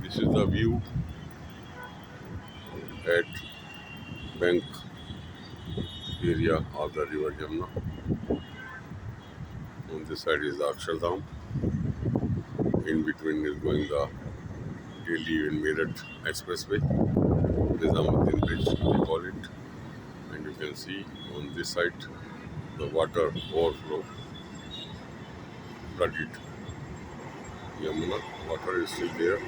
This is the view at bank area of the river Jamna. On this side is the Akshardham. In between is going the Delhi and Meerut Expressway. Nizamuddin Bridge they call it. And you can see on this side the water overflow flooded Yamuna. Water is still there.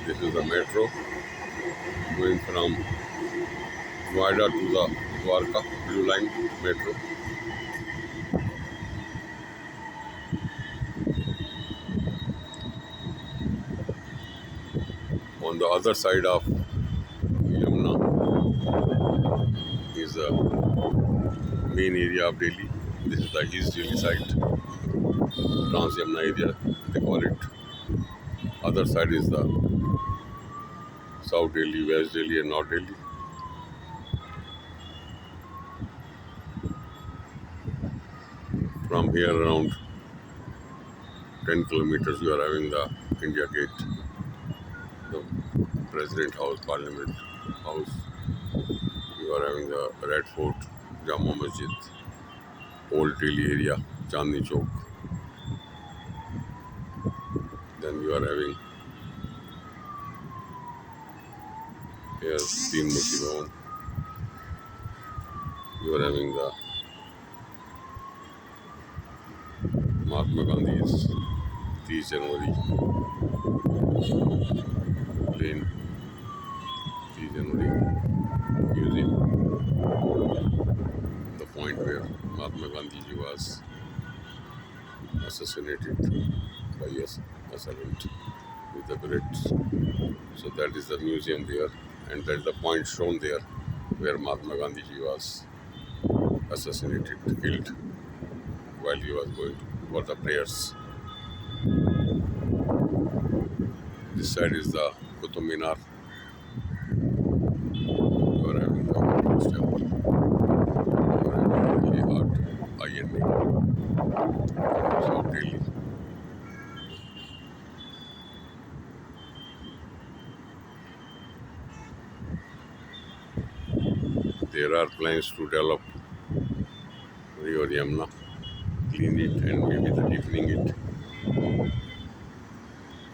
This is the metro going from Noida to the Dwarka Blue Line metro. On the other side of Yamuna is the main area of Delhi. This is the East Delhi side, Trans Yamuna area they call it. Other side is the South Delhi, West Delhi and North Delhi. From here around 10 kilometers you are having the India Gate, the President House, Parliament House. You are having the Red Fort, Jama Masjid, Old Delhi area, Chandni Chowk. Then you are having here Teen Murti Bhavan. You are having the Mahatma Gandhi's 30 January Lane, 30 January Museum, the point where Mahatma Gandhi ji was assassinated by his assailant with the bullets. So that is the museum there, and that is the point shown there where Mahatma Gandhi ji was assassinated, killed while he was going for the prayers. This side is the Qutub Minar. You are having the Lotus Temple. You are having Delhi Heart, INA, South Delhi. There are plans to develop River Yamuna, clean it and maybe the deepening it,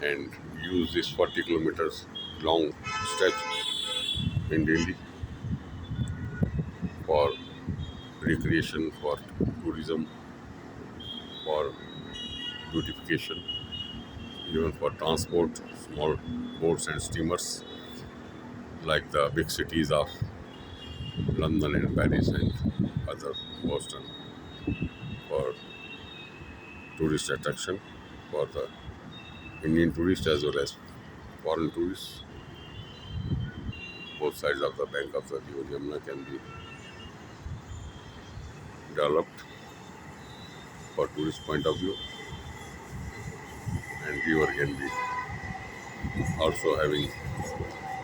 and use this 40 kilometers long stretch in Delhi for recreation, for tourism, for beautification, even for transport, small boats and steamers like the big cities of London and Paris and other Boston, for tourist attraction for the Indian tourists as well as foreign tourists. Both sides of the bank of the river Yamuna can be developed for tourist point of view, and river can be also having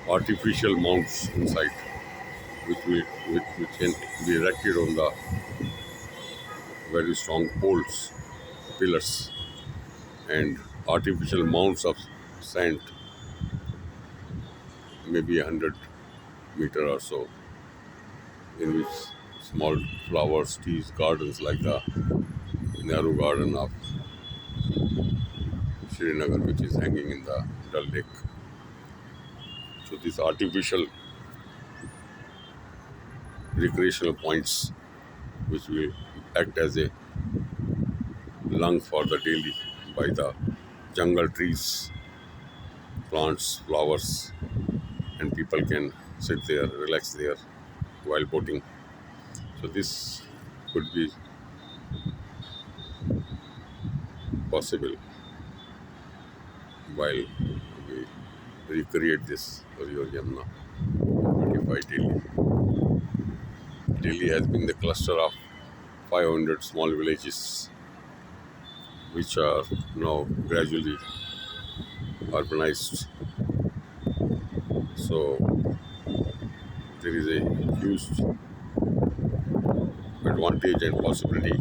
artificial mounts inside, which can be erected on the very strong poles, pillars, and artificial mounds of sand, maybe 100 meter or so, in which small flowers, trees, gardens like the Nehru Garden of Srinagar, which is hanging in the Dal Lake. So these artificial recreational points, which will act as a lung for the Delhi by the jungle trees, plants, flowers, and people can sit there, relax there while boating. So this could be possible while we recreate this River Yamuna in 25 Delhi. Delhi has been the cluster of 500 small villages which are now gradually urbanized. So there is a huge advantage and possibility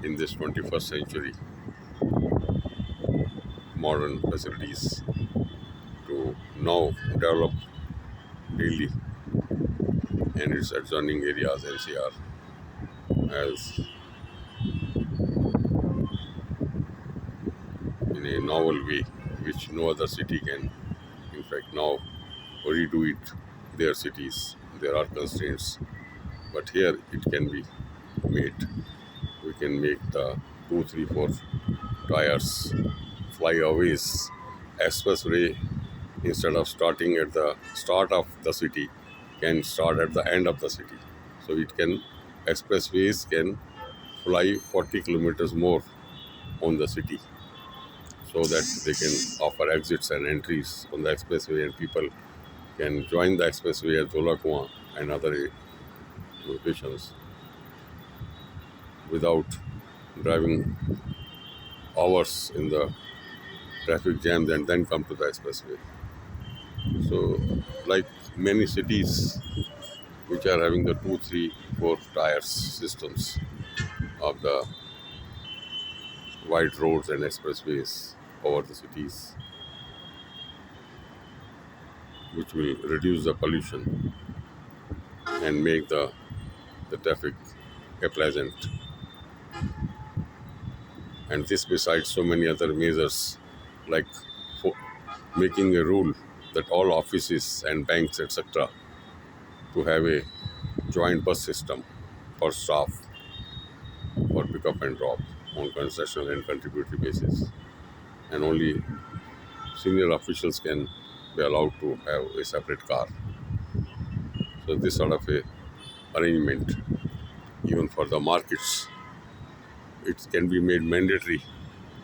in this 21st century modern facilities to now develop Delhi and its adjoining areas NCR as in a novel way, which no other city can, in fact, now redo it. Their cities, there are constraints, but here it can be made. We can make the 2, 3, 4 tires flyaways, expressway instead of starting at the start of the city, can start at the end of the city. So it can expressways can fly 40 kilometers more on the city, so that they can offer exits and entries on the expressway, and people can join the expressway at Zolakua and other locations without driving hours in the traffic jams and then come to the expressway. So, like many cities which are having the 2, 3, 4 tires systems of the wide roads and expressways over the cities, which will reduce the pollution and make the traffic pleasant. And this besides so many other measures, like making a rule that all offices and banks, etc., to have a joint bus system for staff for pickup and drop on concessional and contributory basis, and only senior officials can be allowed to have a separate car. So this sort of a arrangement, even for the markets, it can be made mandatory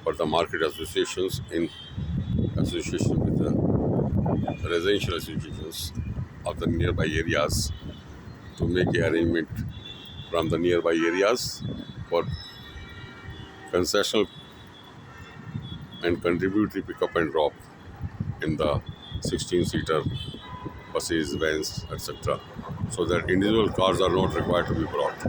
for the market associations in association with the residential associations of the nearby areas to make an arrangement from the nearby areas for concessional and contributory pickup and drop in the 16-seater buses, vans, etc., so that individual cars are not required to be brought.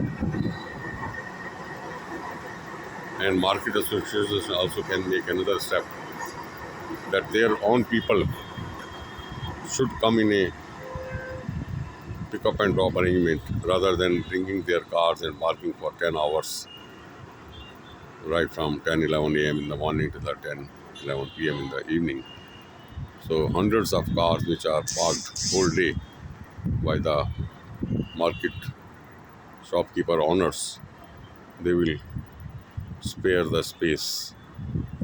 And market associations also can make another step, that their own people should come in a pickup and drop arrangement rather than bringing their cars and parking for 10 hours right from 10, 11 a.m. in the morning to the 10, 11 p.m. in the evening. So hundreds of cars which are parked whole day by the market shopkeeper owners, they will spare the space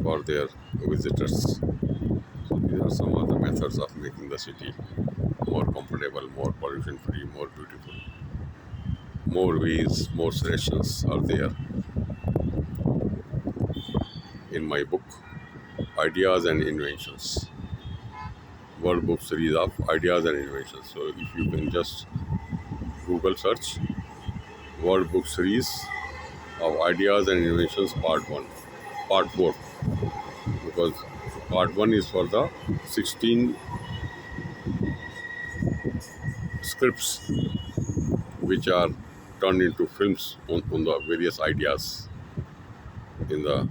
for their visitors. So these are some of the methods of making the city more comfortable, more pollution free, more beautiful. More ways, more suggestions are there in my book, Ideas and Inventions. Word book series of Ideas and Inventions. So if you can just Google search Word book series of Ideas and Innovations Part 1, Part 4, because Part 1 is for the 16 scripts which are turned into films on the various ideas in the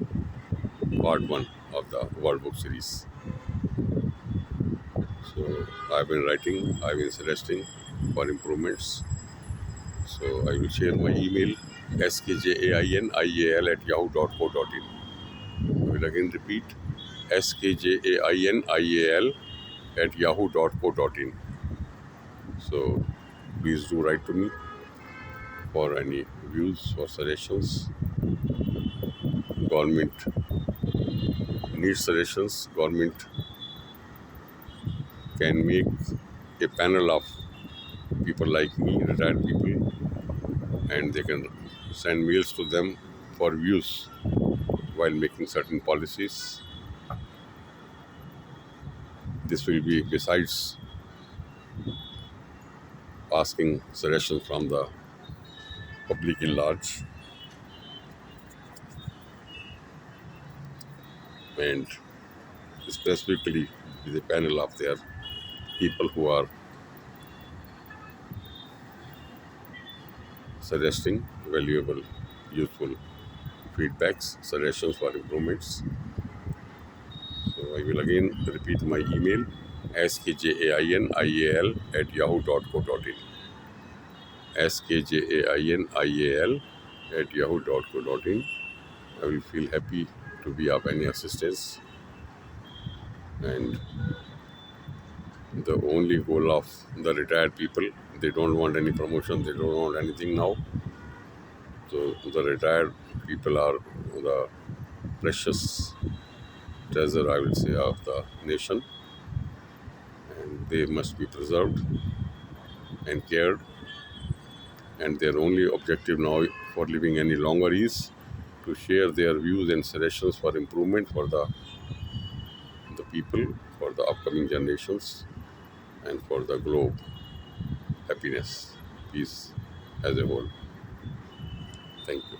Part 1 of the World Book series. So I've been writing, I've been suggesting for improvements. So I will share my email skjainial@yahoo.co.in. I will again repeat skjainial@yahoo.co.in. So please do write to me for any views or suggestions. Government needs suggestions. Government can make a panel of people like me, retired people, and they can send mails to them for views while making certain policies. This will be besides asking suggestions from the public in large, and specifically with a panel of their people who are suggesting valuable, useful feedbacks, suggestions for improvements. So I will again repeat my email skjainial@yahoo.co.in. skjainial@yahoo.co.in. I will feel happy to be of any assistance, and the only goal of the retired people, they don't want any promotion, they don't want anything now. So the retired people are the precious treasure, I will say, of the nation, and they must be preserved and cared. And their only objective now for living any longer is to share their views and suggestions for improvement for the people, for the upcoming generations, and for the globe happiness, peace as a whole. Thank you.